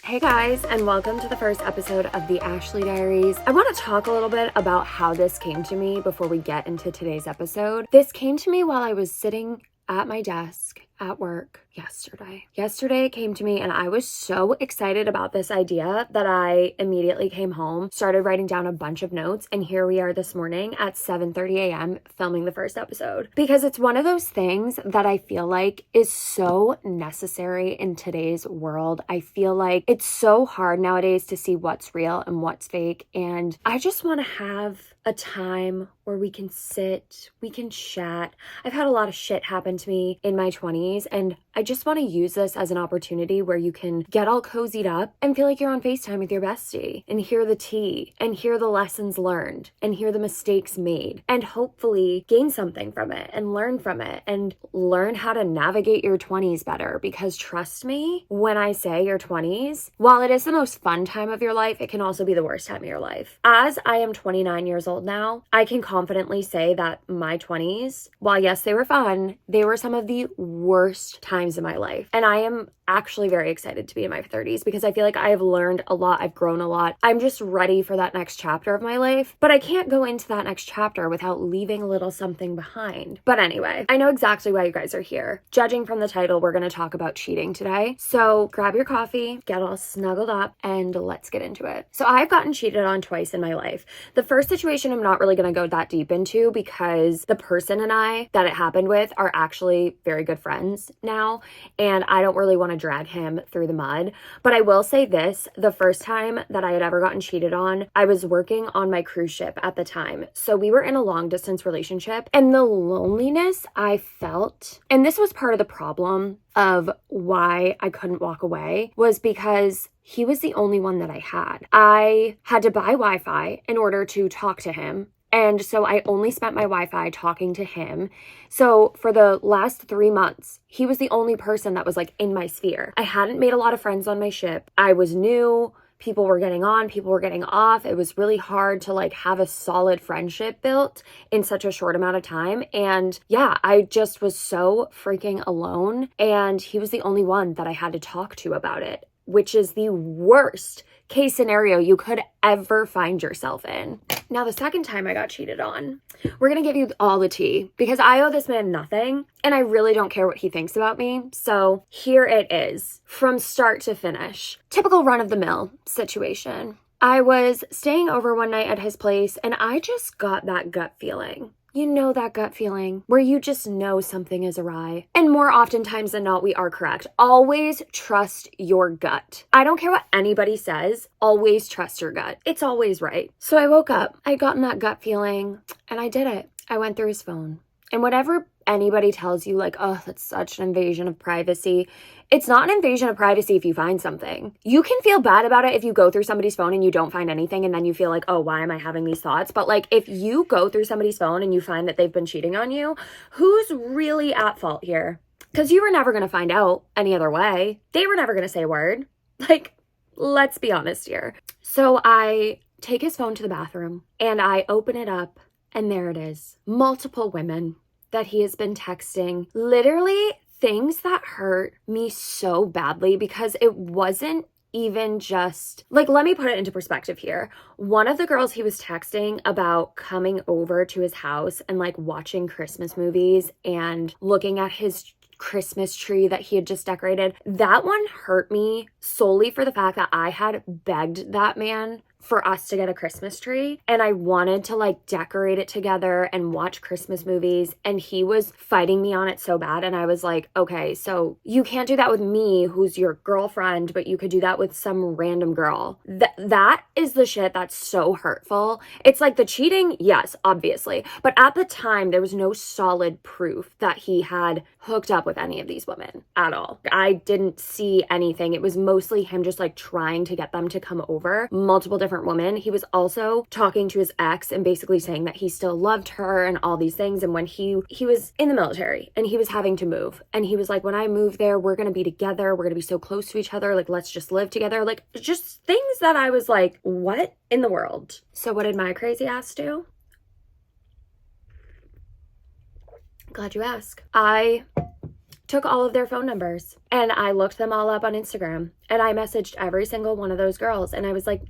Hey guys, and welcome to the first episode of the Ashley Diaries. I want to talk a little bit about how this came to me before we get into today's episode. This came to me while I was sitting at my desk at work yesterday. Yesterday it came to me and I was so excited about this idea that I immediately came home, started writing down a bunch of notes, and here we are this morning at 7:30 a.m. filming the first episode. Because it's one of those things that I feel like is so necessary in today's world. I feel like it's so hard nowadays to see what's real and what's fake, and I just want to have a time where we can sit, we can chat. I've had a lot of shit happen to me in my 20s, and I just want to use this as an opportunity where you can get all cozied up and feel like you're on FaceTime with your bestie and hear the tea and hear the lessons learned and hear the mistakes made and hopefully gain something from it and learn from it and learn how to navigate your 20s better. Because trust me, when I say your 20s, while it is the most fun time of your life, it can also be the worst time of your life. As I am 29 years old now, I can confidently say that my 20s, while yes, they were fun, they were some of the worst times in my life. And I am actually very excited to be in my 30s because I feel like I have learned a lot. I've grown a lot. I'm just ready for that next chapter of my life, but I can't go into that next chapter without leaving a little something behind. But anyway, I know exactly why you guys are here. Judging from the title, we're going to talk about cheating today. So grab your coffee, get all snuggled up, and let's get into it. So I've gotten cheated on twice in my life. The first situation I'm not really going to go that deep into because the person and I that it happened with are actually very good friends now, and I don't really want to drag him through the mud. But I will say this, the first time that I had ever gotten cheated on, I was working on my cruise ship at the time. So we were in a long distance relationship, and the loneliness I felt, and this was part of the problem of why I couldn't walk away, was because he was the only one that I had. I had to buy Wi-Fi in order to talk to him. And so I only spent my Wi-Fi talking to him. So for the last 3 months, he was the only person that was like in my sphere. I hadn't made a lot of friends on my ship. I was new. People were getting on, people were getting off. It was really hard to like have a solid friendship built in such a short amount of time. And yeah, I just was so freaking alone. And he was the only one that I had to talk to about it, which is the worst case scenario you could ever find yourself in. Now, the second time I got cheated on, we're going to give you all the tea because I owe this man nothing and I really don't care what he thinks about me. So here it is from start to finish. Typical run-of-the-mill situation. I was staying over one night at his place and I just got that gut feeling. You know that gut feeling where you just know something is awry. And more oftentimes than not, we are correct. Always trust your gut. I don't care what anybody says. Always trust your gut. It's always right. So I woke up. I'd gotten that gut feeling and I did it. I went through his phone. And whatever anybody tells you, like, oh, that's such an invasion of privacy. It's not an invasion of privacy if you find something. You can feel bad about it if you go through somebody's phone and you don't find anything and then you feel like, oh, why am I having these thoughts? But like if you go through somebody's phone and you find that they've been cheating on you, who's really at fault here? Because you were never going to find out any other way. They were never going to say a word. Like, let's be honest here. So I take his phone to the bathroom and I open it up and there it is. Multiple women that he has been texting. Literally things that hurt me so badly because it wasn't even just like, let me put it into perspective here. One of the girls he was texting about coming over to his house and like watching Christmas movies and looking at his Christmas tree that he had just decorated. That one hurt me solely for the fact that I had begged that man for us to get a Christmas tree and I wanted to like decorate it together and watch Christmas movies, and he was fighting me on it so bad. And I was like, okay, so you can't do that with me, who's your girlfriend, but you could do that with some random girl. That is the shit that's so hurtful. It's like the cheating, yes, obviously, but at the time there was no solid proof that he had hooked up with any of these women at all. I didn't see anything. It was mostly him just like trying to get them to come over, multiple different women. He was also talking to his ex and basically saying that he still loved her and all these things. And when he was in the military and he was having to move, and he was like, when I move there, we're going to be together. We're going to be so close to each other. Like, let's just live together. Like, just things that I was like, what in the world? So what did my crazy ass do? Glad you asked. I took all of their phone numbers and I looked them all up on Instagram and I messaged every single one of those girls and I was like,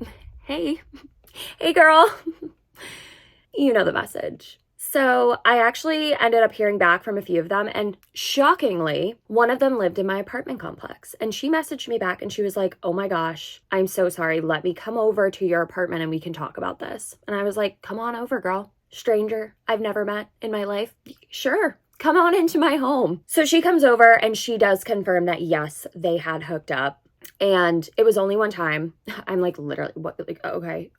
hey girl, you know the message. So I actually ended up hearing back from a few of them, and shockingly, one of them lived in my apartment complex, and she messaged me back and she was like, oh my gosh, I'm so sorry. Let me come over to your apartment and we can talk about this. And I was like, come on over, girl. Stranger I've never met in my life. Sure. Come on into my home. So she comes over and she does confirm that yes, they had hooked up. And it was only one time. I'm like, literally, what, like, okay.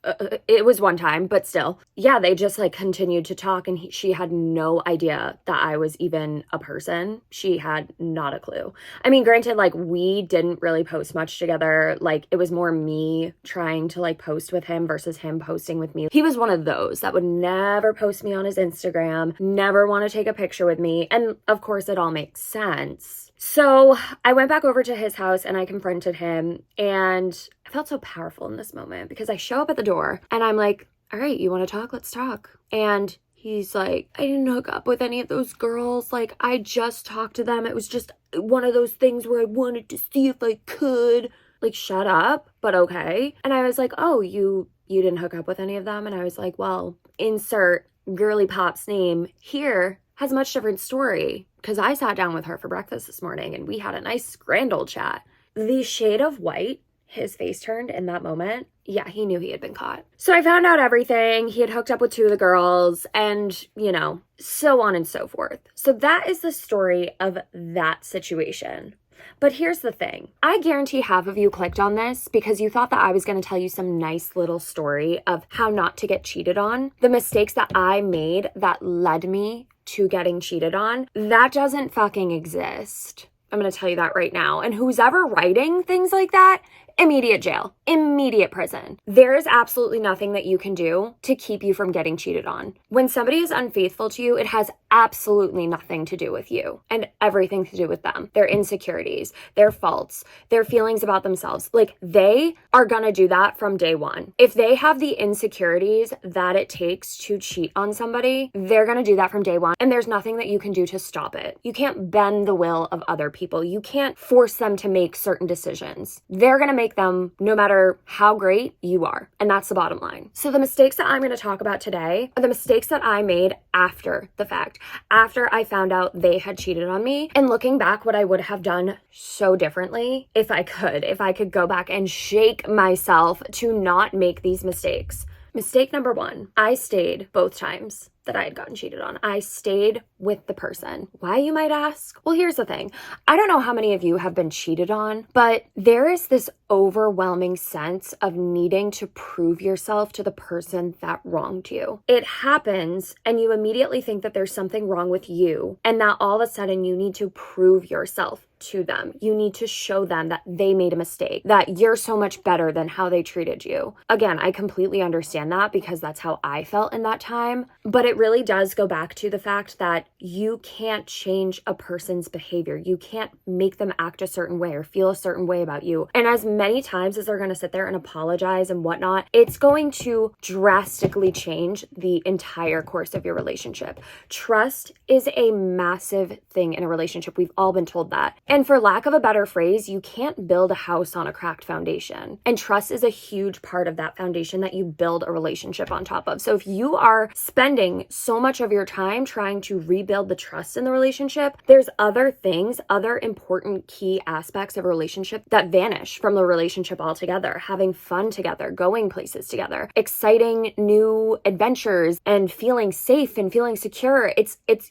It was one time, but still. Yeah, they just like continued to talk and she had no idea that I was even a person. She had not a clue. I mean, granted, like we didn't really post much together. Like it was more me trying to like post with him versus him posting with me. He was one of those that would never post me on his Instagram, never want to take a picture with me. And of course, it all makes sense. So I went back over to his house and I confronted him, and I felt so powerful in this moment because I show up at the door and I'm like, all right, you want to talk? Let's talk. And he's like, I didn't hook up with any of those girls. Like I just talked to them. It was just one of those things where I wanted to see if I could. Like, shut up, but okay. And I was like, oh, you didn't hook up with any of them? And I was like, well, insert girly pop's name here has a much different story because I sat down with her for breakfast this morning and we had a nice grand old chat. The shade of white his face turned in that moment, yeah, he knew he had been caught. So I found out everything. He had hooked up with two of the girls and, you know, so on and so forth. So that is the story of that situation. But here's the thing. I guarantee half of you clicked on this because you thought that I was going to tell you some nice little story of how not to get cheated on. The mistakes that I made that led me to getting cheated on. That doesn't fucking exist. I'm going to tell you that right now. And who's ever writing things like that, immediate jail, immediate prison. There is absolutely nothing that you can do to keep you from getting cheated on. When somebody is unfaithful to you, it has absolutely nothing to do with you and everything to do with them. Their insecurities, their faults, their feelings about themselves. Like they are going to do that from day one. If they have the insecurities that it takes to cheat on somebody, they're going to do that from day one. And there's nothing that you can do to stop it. You can't bend the will of other people. You can't force them to make certain decisions. They're going to make them no matter how great you are. And that's the bottom line. So the mistakes that I'm going to talk about today are the mistakes that I made after the fact, after I found out they had cheated on me, and looking back what I would have done so differently if I could go back and shake myself to not make these mistakes. Mistake number one, I stayed both times that I had gotten cheated on. I stayed with the person. Why, you might ask? Well, here's the thing. I don't know how many of you have been cheated on, but there is this overwhelming sense of needing to prove yourself to the person that wronged you. It happens and you immediately think that there's something wrong with you and that all of a sudden you need to prove yourself to them. You need to show them that they made a mistake, that you're so much better than how they treated you. Again, I completely understand that because that's how I felt in that time, but it really does go back to the fact that you can't change a person's behavior. You can't make them act a certain way or feel a certain way about you. And as many times as they're going to sit there and apologize and whatnot, it's going to drastically change the entire course of your relationship. Trust is a massive thing in a relationship. We've all been told that. And for lack of a better phrase, you can't build a house on a cracked foundation. And trust is a huge part of that foundation that you build a relationship on top of. So if you are spending so much of your time trying to rebuild the trust in the relationship, there's other things, other important key aspects of a relationship that vanish from the relationship altogether. Having fun together, going places together, exciting new adventures, and feeling safe and feeling secure.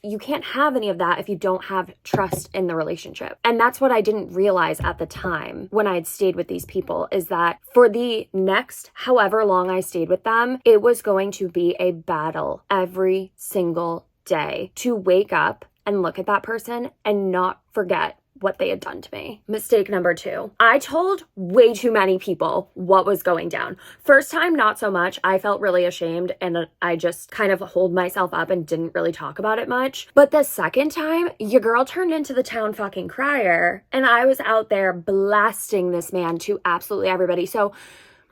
You can't have any of that if you don't have trust in the relationship. And that's what I didn't realize at the time when I had stayed with these people, is that for the next however long I stayed with them, it was going to be a battle every single day to wake up and look at that person and not forget what they had done to me. Mistake number two, I told way too many people what was going down. First time, not so much. I felt really ashamed and I just kind of holed myself up and didn't really talk about it much. But the second time, your girl turned into the town fucking crier and I was out there blasting this man to absolutely everybody. So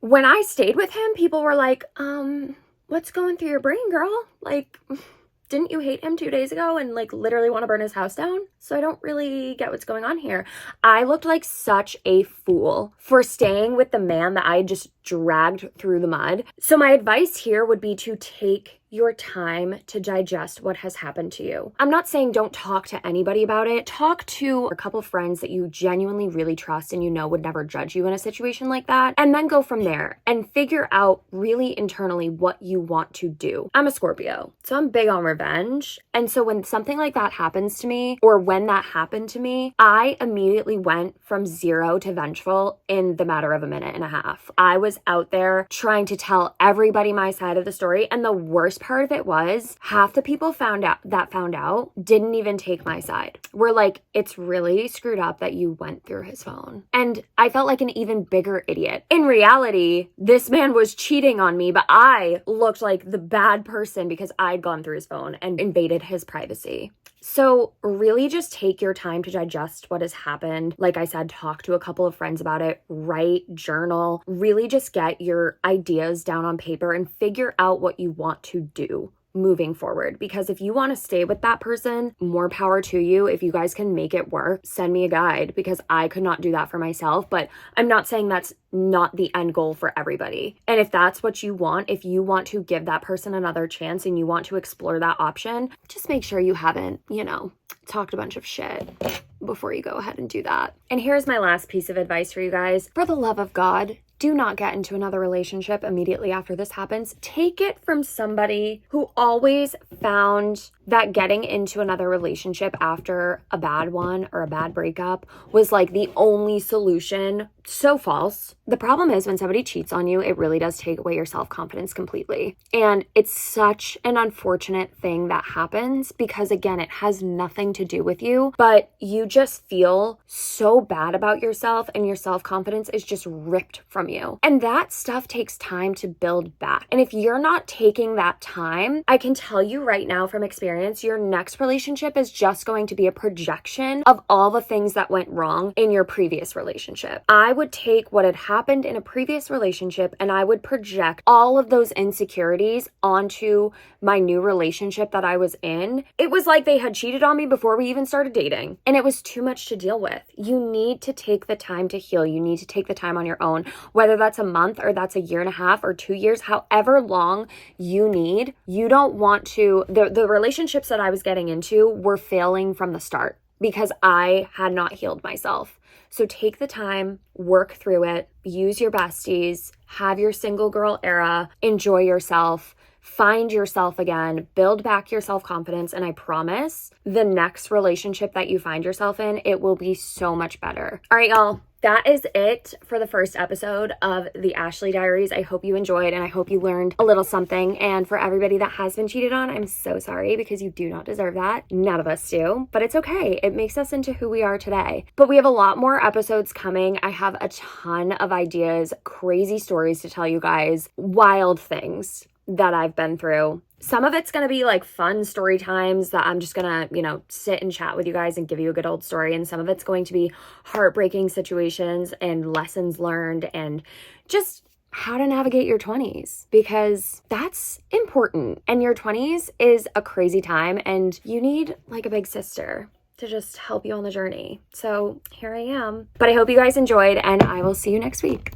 when I stayed with him, people were like, what's going through your brain, girl? Like, didn't you hate him 2 days ago and like literally want to burn his house down? So I don't really get what's going on here. I looked like such a fool for staying with the man that I just dragged through the mud. So my advice here would be to take your time to digest what has happened to you. I'm not saying don't talk to anybody about it. Talk to a couple friends that you genuinely really trust and you know would never judge you in a situation like that, and then go from there and figure out really internally what you want to do. I'm a Scorpio, so I'm big on revenge. And so when something like that happens to me, or when that happened to me, I immediately went from 0 to vengeful in the matter of a minute and a half. I was out there trying to tell everybody my side of the story, and the worst part of it was half the people found out didn't even take my side. We're like, it's really screwed up that you went through his phone. And I felt like an even bigger idiot. In reality, this man was cheating on me, but I looked like the bad person because I'd gone through his phone and invaded his privacy. So really just take your time to digest what has happened. Like I said, talk to a couple of friends about it, write, journal, really just get your ideas down on paper and figure out what you want to do moving forward. Because if you want to stay with that person, more power to you. If you guys can make it work, send me a guide, because I could not do that for myself. But I'm not saying that's not the end goal for everybody. And if that's what you want, if you want to give that person another chance and you want to explore that option, just make sure you haven't, talked a bunch of shit before you go ahead and do that. And here's my last piece of advice for you guys. For the love of God, do not get into another relationship immediately after this happens. Take it from somebody who always found that getting into another relationship after a bad one or a bad breakup was like the only solution. So false. The problem is when somebody cheats on you, it really does take away your self-confidence completely. And it's such an unfortunate thing that happens because, again, it has nothing to do with you, but you just feel so bad about yourself and your self-confidence is just ripped from you. And that stuff takes time to build back. And if you're not taking that time, I can tell you right now from experience, your next relationship is just going to be a projection of all the things that went wrong in your previous relationship. I would take what had happened in a previous relationship and I would project all of those insecurities onto my new relationship that I was in. It was like they had cheated on me before we even started dating, and it was too much to deal with. You need to take the time to heal. You need to take the time on your own, whether that's a month or that's a year and a half or 2 years, however long you need. You don't want to, the relationships that I was getting into were failing from the start because I had not healed myself. So take the time, work through it, use your besties, have your single girl era, enjoy yourself, find yourself again, build back your self-confidence, and I promise the next relationship that you find yourself in, it will be so much better. All right, y'all. That is it for the first episode of the Ashley Diaries. I hope you enjoyed and I hope you learned a little something. And for everybody that has been cheated on, I'm so sorry because you do not deserve that. None of us do, but it's okay. It makes us into who we are today. But we have a lot more episodes coming. I have a ton of ideas, crazy stories to tell you guys, wild things that I've been through. Some of it's going to be like fun story times that I'm just going to, sit and chat with you guys and give you a good old story. And some of it's going to be heartbreaking situations and lessons learned and just how to navigate your 20s, because that's important. And your 20s is a crazy time and you need like a big sister to just help you on the journey. So here I am. But I hope you guys enjoyed and I will see you next week.